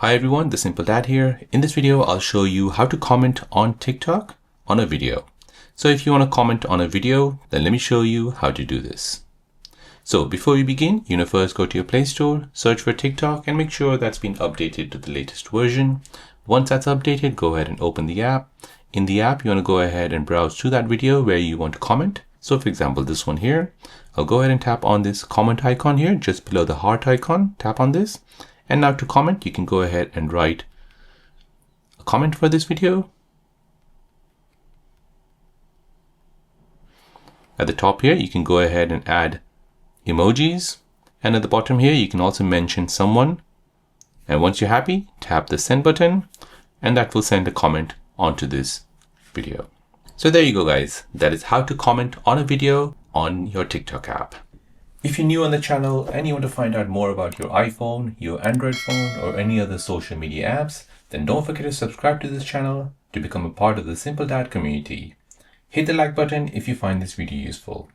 Hi everyone, The Simple Dad here. In this video, I'll show you how to comment on TikTok on a video. So if you want to comment on a video, then let me show you how to do this. So before we begin, first go to your Play Store, search for TikTok and make sure that's been updated to the latest version. Once that's updated, go ahead and open the app. In the app, you want to go ahead and browse to that video where you want to comment. So for example, this one here, I'll go ahead and tap on this comment icon here, just below the heart icon, tap on this. And now to comment, you can go ahead and write a comment for this video. At the top here, you can go ahead and add emojis. And at the bottom here, you can also mention someone. And once you're happy, tap the send button and that will send a comment onto this video. So there you go, guys. That is how to comment on a video on your TikTok app. If you're new on the channel and you want to find out more about your iPhone, your Android phone, or any other social media apps, then don't forget to subscribe to this channel to become a part of the Simple Dad community. Hit the like button if you find this video useful.